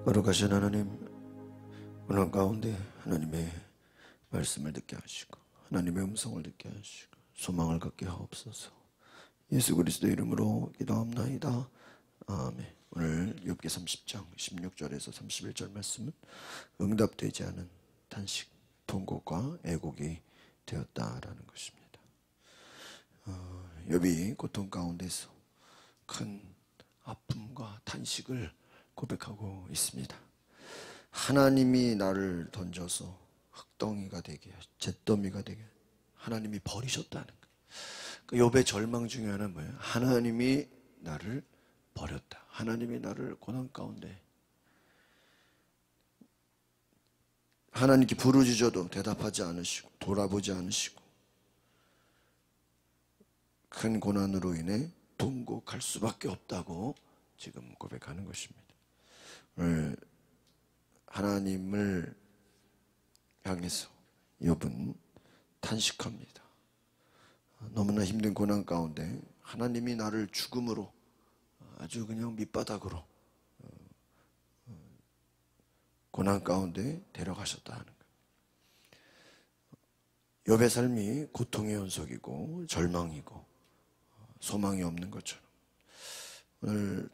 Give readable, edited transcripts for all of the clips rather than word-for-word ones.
거룩하신 하나님, 오늘 가운데 하나님의 말씀을 듣게 하시고 하나님의 음성을 듣게 하시고 소망을 갖게 하옵소서. 예수 그리스도 이름으로 기도합나이다. 아멘. 오늘 욥기 30장 16절에서 31절 말씀은 응답되지 않은 탄식, 통곡과 애곡이 되었다라는 것입니다. 욥이 고통 가운데서 큰 아픔과 탄식을 고백하고 있습니다. 하나님이 나를 던져서 흙덩이가 되게, 잿더미가 되게 하나님이 버리셨다는 거예요. 그 욥의 절망 중에 하나는 뭐예요? 하나님이 나를 버렸다. 하나님이 나를 고난 가운데, 하나님께 부르짖어도 대답하지 않으시고 돌아보지 않으시고 큰 고난으로 인해 통곡할 수밖에 없다고 지금 고백하는 것입니다. 오늘 하나님을 향해서 욥은 탄식합니다. 너무나 힘든 고난 가운데 하나님이 나를 죽음으로, 아주 그냥 밑바닥으로 고난 가운데 데려가셨다 하는 거예요. 욥의 삶이 고통의 연속이고 절망이고 소망이 없는 것처럼 오늘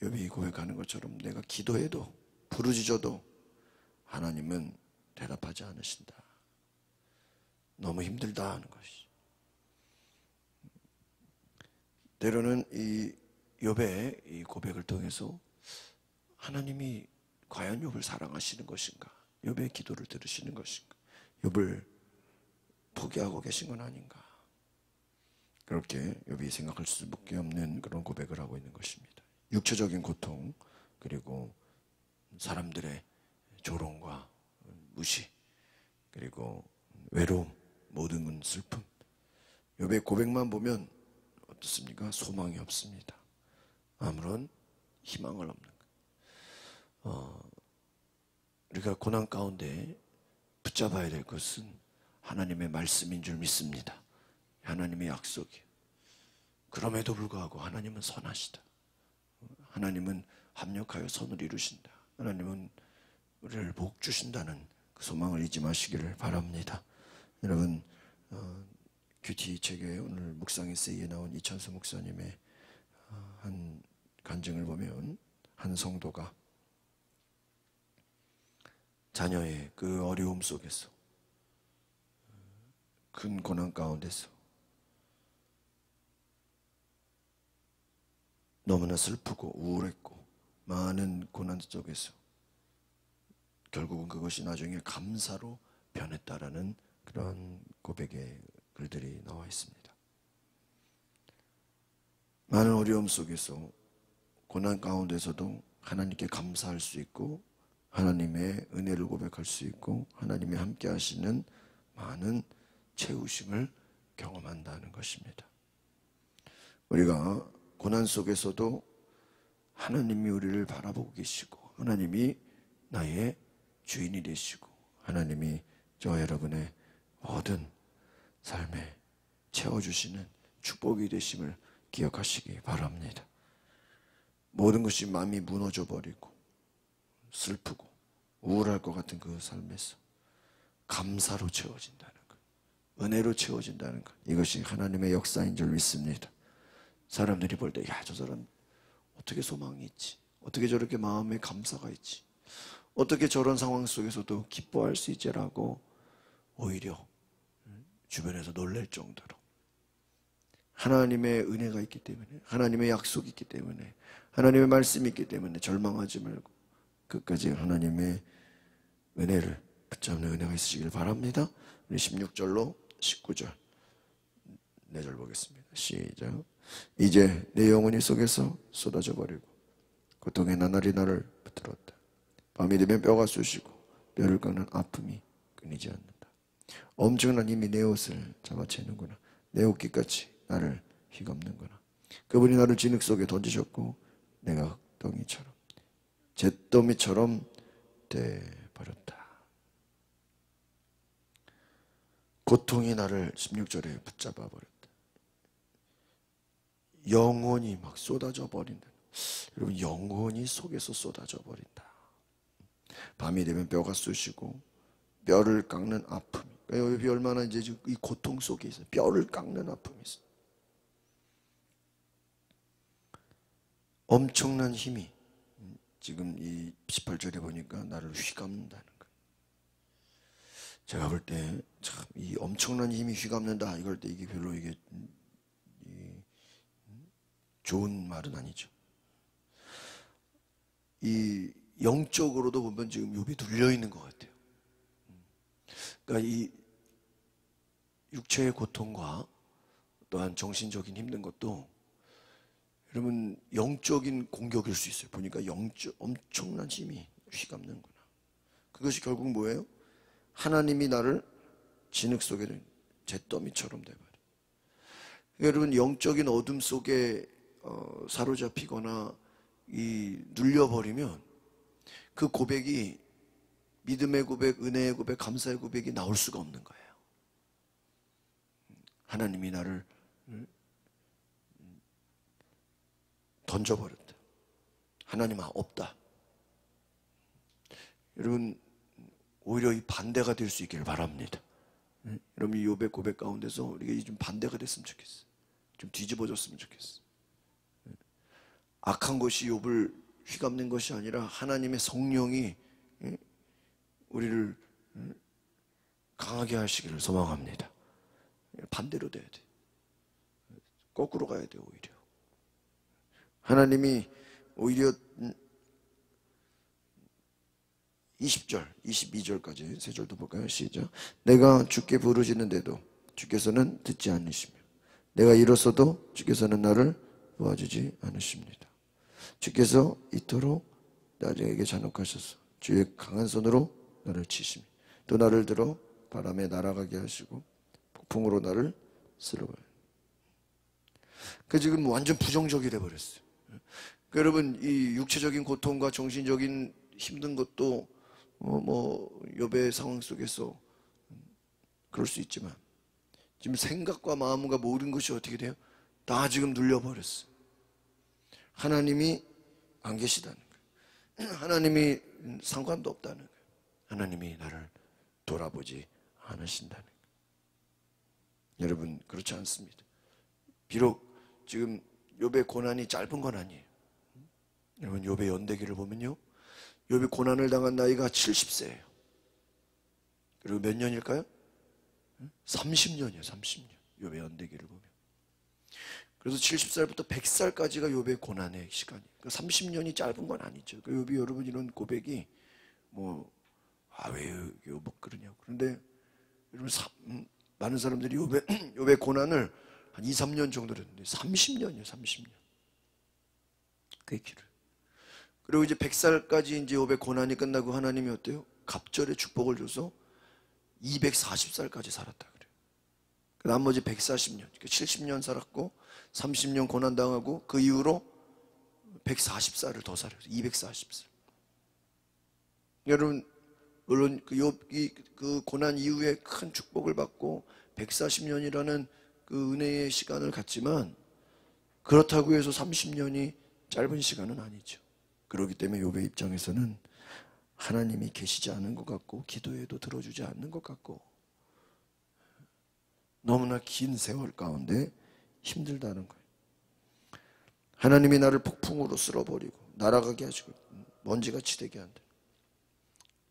욥이 고백하는 것처럼 내가 기도해도 부르짖어도 하나님은 대답하지 않으신다. 너무 힘들다 하는 것이. 때로는 이 욥의 이 고백을 통해서 하나님이 과연 욥을 사랑하시는 것인가? 욥의 기도를 들으시는 것인가? 욥을 포기하고 계신 건 아닌가? 그렇게 욥이 생각할 수밖에 없는 그런 고백을 하고 있는 것입니다. 육체적인 고통, 그리고 사람들의 조롱과 무시, 그리고 외로움, 모든 건 슬픔. 욥의 고백만 보면 어떻습니까? 소망이 없습니다. 아무런 희망을 없는 거예요. 우리가 고난 가운데 붙잡아야 될 것은 하나님의 말씀인 줄 믿습니다. 하나님의 약속이에요. 그럼에도 불구하고 하나님은 선하시다. 하나님은 합력하여 선을 이루신다. 하나님은 우리를 복 주신다는 그 소망을 잊지 마시기를 바랍니다. 여러분, 큐티 책에 오늘 묵상 에세이에 나온 이찬수 목사님의 한 간증을 보면 한 성도가 자녀의 그 어려움 속에서, 큰 고난 가운데서 너무나 슬프고 우울했고 많은 고난 속에서 결국은 그것이 나중에 감사로 변했다라는 그런 고백의 글들이 나와 있습니다. 많은 어려움 속에서 고난 가운데서도 하나님께 감사할 수 있고 하나님의 은혜를 고백할 수 있고 하나님이 함께 하시는 많은 채우심을 경험한다는 것입니다. 우리가 고난 속에서도 하나님이 우리를 바라보고 계시고 하나님이 나의 주인이 되시고 하나님이 저와 여러분의 모든 삶에 채워주시는 축복이 되심을 기억하시기 바랍니다. 모든 것이 마음이 무너져 버리고 슬프고 우울할 것 같은 그 삶에서 감사로 채워진다는 것, 은혜로 채워진다는 것, 이것이 하나님의 역사인 줄 믿습니다. 사람들이 볼 때 야, 저 사람 어떻게 소망이 있지? 어떻게 저렇게 마음에 감사가 있지? 어떻게 저런 상황 속에서도 기뻐할 수 있지라고 오히려 주변에서 놀랄 정도로 하나님의 은혜가 있기 때문에, 하나님의 약속이 있기 때문에, 하나님의 말씀이 있기 때문에 절망하지 말고 끝까지 하나님의 은혜를 붙잡는 은혜가 있으시길 바랍니다. 우리 16절로 19절 4절 보겠습니다. 시작. 이제 내 영혼이 속에서 쏟아져 버리고 고통의 나날이 나를 붙들었다. 밤이 되면 뼈가 쑤시고 뼈를 깎는 아픔이 끊이지 않는다. 엄청난 힘이 내 옷을 잡아채는구나. 내 옷깃같이 나를 휘감는구나. 그분이 나를 진흙 속에 던지셨고 내가 흙덩이처럼 잿더미처럼 돼버렸다. 고통이 나를 16절에 붙잡아 버렸다. 영혼이 막 쏟아져 버린다. 여러분 영혼이 속에서 쏟아져 버린다. 밤이 되면 뼈가 쑤시고 뼈를 깎는 아픔. 여기 얼마나 이제 이 고통 속에 있어요. 뼈를 깎는 아픔이 있어요. 엄청난 힘이 지금 이 18절에 보니까 나를 휘감는다는 거예요. 제가 볼 때 참 이 엄청난 힘이 휘감는다 이걸 때 이게 별로 이게 좋은 말은 아니죠. 이 영적으로도 보면 지금 욥이 눌려 있는 것 같아요. 그러니까 이 육체의 고통과 또한 정신적인 힘든 것도 여러분 영적인 공격일 수 있어요. 보니까 엄청난 힘이 휘감는구나. 그것이 결국 뭐예요? 하나님이 나를 진흙 속에 잿더미처럼 돼버려. 여러분 영적인 어둠 속에 사로잡히거나 눌려버리면 그 고백이 믿음의 고백, 은혜의 고백, 감사의 고백이 나올 수가 없는 거예요. 하나님이 나를 던져버렸다. 하나님 없다. 여러분 오히려 이 반대가 될 수 있기를 바랍니다. 여러분 이 욥의 고백 가운데서 우리가 좀 반대가 됐으면 좋겠어요. 좀 뒤집어졌으면 좋겠어요. 악한 것이 욥을 휘감는 것이 아니라 하나님의 성령이 우리를 강하게 하시기를 소망합니다. 반대로 돼야 돼. 거꾸로 가야 돼. 오히려 하나님이 오히려 20절, 22절까지 세 절도 볼까요? 시작. 내가 주께 부르짖는데도 주께서는 듣지 않으시며 내가 일어서도 주께서는 나를 도와주지 않으십니다. 주께서 이토록 나에게 잔혹하셔서 주의 강한 손으로 나를 치시며 또 나를 들어 바람에 날아가게 하시고 폭풍으로 나를 쓸어버려요. 그 지금 완전 부정적이 돼버렸어요. 여러분 이 육체적인 고통과 정신적인 힘든 것도 욥의 상황 속에서 그럴 수 있지만 지금 생각과 마음과 모든 것이 어떻게 돼요? 다 지금 눌려버렸어요. 하나님이 안 계시다는 거예요. 하나님이 상관도 없다는 거예요. 하나님이 나를 돌아보지 않으신다는 거예요. 여러분 그렇지 않습니다. 비록 지금 욥의 고난이 짧은 건 아니에요. 여러분 욥의 연대기를 보면요, 욥이 고난을 당한 나이가 70세예요. 그리고 몇 년일까요? 30년이에요. 30년. 욥의 연대기를 보면. 그래서 70살부터 100살까지가 욥의 고난의 시간이에요. 그러니까 30년이 짧은 건 아니죠. 그 욥이 여러분 이런 고백이 왜 욥 그러냐고. 그런데 여러분 많은 사람들이 욥의 고난을 한 2, 3년 정도로 했는데 30년이에요. 30년. 그게 길어요. 그리고 이제 100살까지 이제 욥의 고난이 끝나고 하나님이 어때요? 갑절의 축복을 줘서 240살까지 살았다 그래요. 나머지 140년, 70년 살았고 30년 고난 당하고 그 이후로 140살을 더 살아요. 240살. 여러분 물론 그 욥이 그 고난 이후에 큰 축복을 받고 140년이라는 그 은혜의 시간을 갖지만 그렇다고 해서 30년이 짧은 시간은 아니죠. 그렇기 때문에 욥의 입장에서는 하나님이 계시지 않은 것 같고 기도해도 들어주지 않는 것 같고 너무나 긴 세월 가운데 힘들다는 거예요. 하나님이 나를 폭풍으로 쓸어버리고 날아가게 하시고 먼지같이 되게 한다.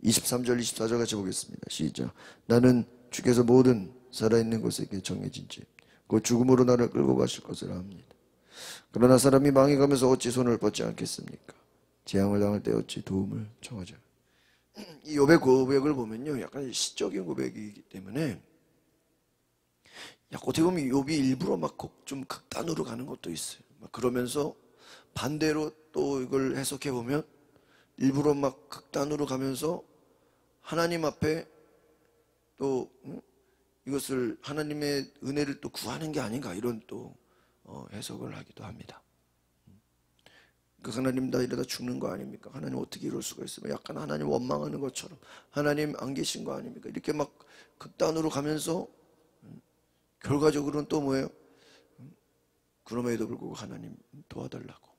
23절 24절 같이 보겠습니다. 시작. 나는 주께서 모든 살아있는 곳에게 정해진 죄 곧 죽음으로 나를 끌고 가실 것을 압니다. 그러나 사람이 망해가면서 어찌 손을 뻗지 않겠습니까? 재앙을 당할 때 어찌 도움을 청하자. 이 욥의 고백을 보면요, 약간 시적인 고백이기 때문에 어떻게 보면 욥이 일부러 막 좀 극단으로 가는 것도 있어요. 그러면서 반대로 또 이걸 해석해 보면 일부러 막 극단으로 가면서 하나님 앞에 또 이것을 하나님의 은혜를 또 구하는 게 아닌가 이런 또 해석을 하기도 합니다. 그 하나님 나 이러다 죽는 거 아닙니까? 하나님 어떻게 이럴 수가 있어요? 약간 하나님 원망하는 것처럼 하나님 안 계신 거 아닙니까? 이렇게 막 극단으로 가면서 결과적으로는 또 뭐예요? 그럼에도 불구하고 하나님 도와달라고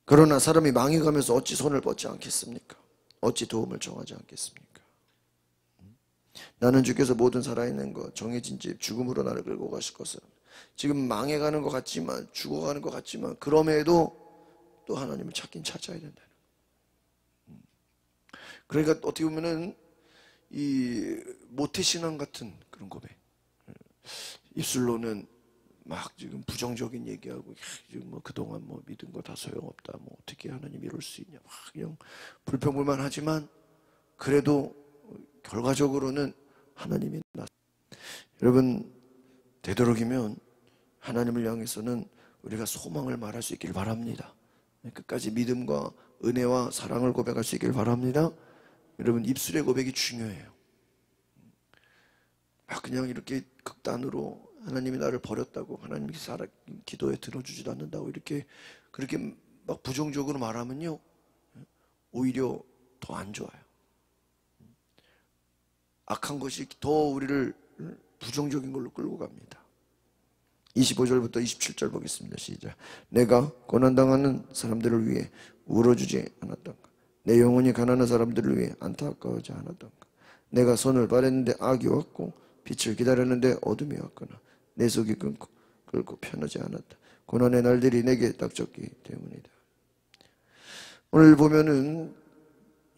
그러나 사람이 망해가면서 어찌 손을 뻗지 않겠습니까? 어찌 도움을 청하지 않겠습니까? 나는 주께서 모든 살아있는 것, 정해진 집, 죽음으로 나를 끌고 가실 것을. 지금 망해가는 것 같지만, 죽어가는 것 같지만, 그럼에도 또 하나님을 찾긴 찾아야 된다는 거예요. 그러니까 어떻게 보면은 이 모태신앙 같은 그런 고백. 입술로는 막 지금 부정적인 얘기하고, 지금 뭐 그동안 뭐 믿은 거 다 소용없다, 뭐 어떻게 하나님 이럴 수 있냐, 막 그냥 불평불만하지만 그래도 결과적으로는 하나님이 여러분, 되도록이면 하나님을 향해서는 우리가 소망을 말할 수 있길 바랍니다. 끝까지 믿음과 은혜와 사랑을 고백할 수 있길 바랍니다. 여러분, 입술의 고백이 중요해요. 막 그냥 이렇게 극단으로 하나님이 나를 버렸다고, 하나님이 기도에 들어주지도 않는다고 이렇게 그렇게 막 부정적으로 말하면요, 오히려 더 안 좋아요. 악한 것이 더 우리를 부정적인 걸로 끌고 갑니다. 25절부터 27절 보겠습니다. 시작. 내가 고난당하는 사람들을 위해 울어주지 않았던가? 내 영혼이 가난한 사람들을 위해 안타까워하지 않았던가? 내가 손을 바랬는데 악이 왔고 빛을 기다렸는데 어둠이 왔거나 내 속이 끓고 편하지 않았다. 고난의 날들이 내게 닥쳤기 때문이다. 오늘 보면은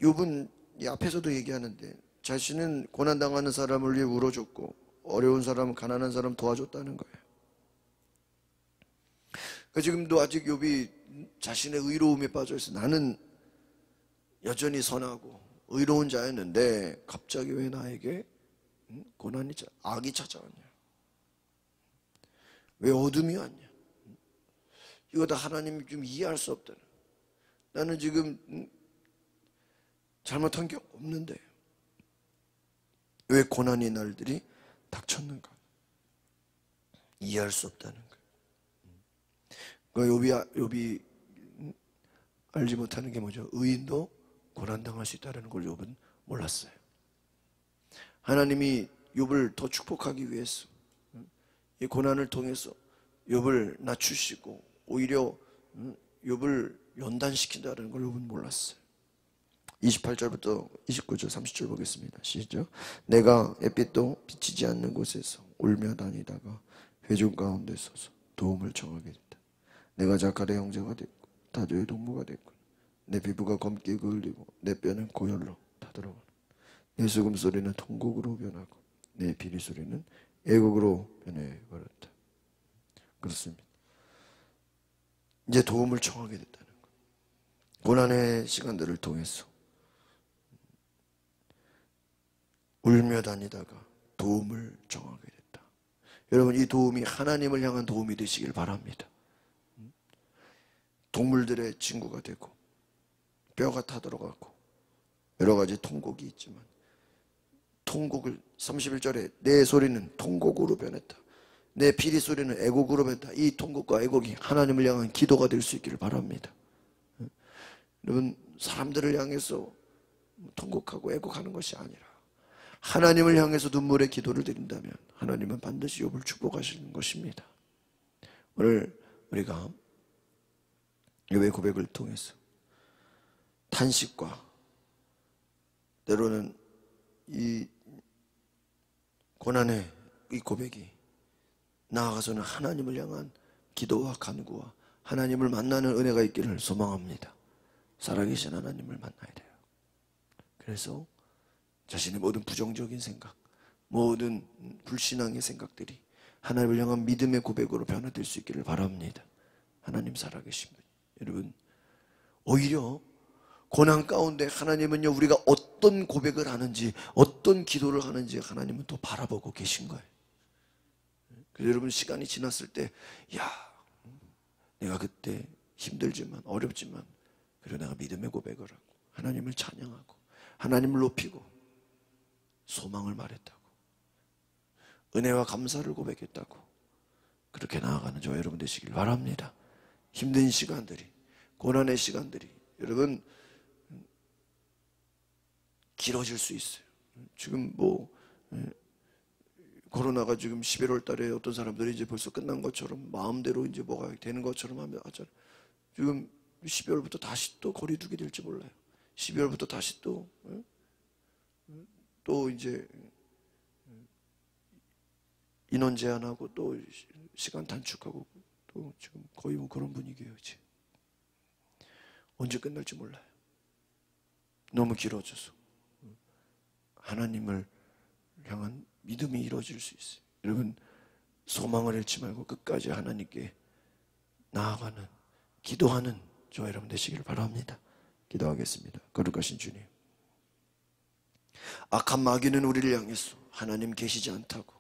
욥은 이 앞에서도 얘기하는데 자신은 고난당하는 사람을 위해 울어줬고 어려운 사람, 가난한 사람 도와줬다는 거예요. 그러니까 지금도 아직 욥이 자신의 의로움에 빠져있어. 나는 여전히 선하고 의로운 자였는데 갑자기 왜 나에게 고난이, 악이 찾아왔냐? 왜 어둠이 왔냐? 이거 다 하나님이 좀 이해할 수 없다는. 나는 지금 잘못한 게 없는데 왜 고난의 날들이 닥쳤는가? 이해할 수 없다는 거예요. 욥이 알지 못하는 게 뭐죠? 의인도 고난당할 수 있다는 걸 욥은 몰랐어요. 하나님이 욥을 더 축복하기 위해서 이 고난을 통해서 욥을 낮추시고 오히려 욥을 연단시킨다는 걸 욥은 몰랐어요. 28절부터 29절 30절 보겠습니다. 시작. 내가 햇빛도 비치지 않는 곳에서 울며 다니다가 회중 가운데 서서 도움을 청하게 됐다. 내가 자칼의 형제가 됐고 다도의 동무가 됐고 내 피부가 검게 그을리고 내 뼈는 고열로 타들어가는 내 수금 소리는 통곡으로 변하고 내 비리 소리는 애곡으로 변해버렸다. 그렇습니다. 이제 도움을 청하게 됐다는 것. 고난의 시간들을 통해서 울며 다니다가 도움을 청하게 됐다. 여러분, 이 도움이 하나님을 향한 도움이 되시길 바랍니다. 동물들의 친구가 되고 뼈가 타들어가고 여러 가지 통곡이 있지만 통곡을 31절에 내 소리는 통곡으로 변했다. 내 피리 소리는 애곡으로 변했다. 이 통곡과 애곡이 하나님을 향한 기도가 될 수 있기를 바랍니다. 여러분, 사람들을 향해서 통곡하고 애곡하는 것이 아니라 하나님을 향해서 눈물의 기도를 드린다면 하나님은 반드시 욥을 축복하시는 것입니다. 오늘 우리가 욥의 고백을 통해서 탄식과 때로는 이 고난의 이 고백이 나아가서는 하나님을 향한 기도와 간구와 하나님을 만나는 은혜가 있기를 소망합니다. 살아계신 하나님을 만나야 돼요. 그래서 자신의 모든 부정적인 생각, 모든 불신앙의 생각들이 하나님을 향한 믿음의 고백으로 변화될 수 있기를 바랍니다. 하나님 살아계신 분. 여러분, 오히려 고난 가운데 하나님은요, 우리가 어떤 고백을 하는지, 어떤 기도를 하는지 하나님은 또 바라보고 계신 거예요. 그래서 여러분, 시간이 지났을 때, 야, 내가 그때 힘들지만 어렵지만 그리고 내가 믿음의 고백을 하고 하나님을 찬양하고 하나님을 높이고 소망을 말했다고, 은혜와 감사를 고백했다고, 그렇게 나아가는 저와 여러분 되시길 바랍니다. 힘든 시간들이, 고난의 시간들이 여러분 길어질 수 있어요. 지금 뭐 코로나가 지금 11월 달에 어떤 사람들이 이제 벌써 끝난 것처럼 마음대로 이제 뭐가 되는 것처럼 하면 지금 12월부터 다시 또 거리두기 될지 몰라요. 12월부터 다시 또 이제 인원 제한하고 또 시간 단축하고 또 지금 거의 뭐 그런 분위기예요. 지금 언제 끝날지 몰라요. 너무 길어져서 하나님을 향한 믿음이 이루어질 수 있어요. 여러분, 소망을 잃지 말고 끝까지 하나님께 나아가는, 기도하는 저와 여러분 되시길 바랍니다. 기도하겠습니다. 거룩하신 주님, 악한 마귀는 우리를 향해서 하나님 계시지 않다고,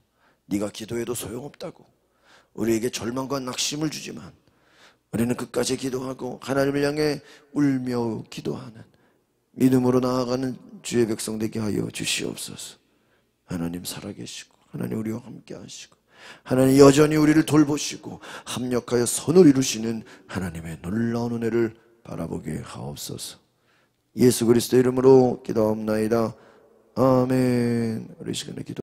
네가 기도해도 소용없다고 우리에게 절망과 낙심을 주지만, 우리는 끝까지 기도하고 하나님을 향해 울며 기도하는 믿음으로 나아가는 주의 백성 되게 하여 주시옵소서. 하나님 살아계시고 하나님 우리와 함께 하시고 하나님 여전히 우리를 돌보시고 합력하여 선을 이루시는 하나님의 놀라운 은혜를 바라보게 하옵소서. 예수 그리스도 이름으로 기도하옵나이다. 아멘. 우리 시간에 기도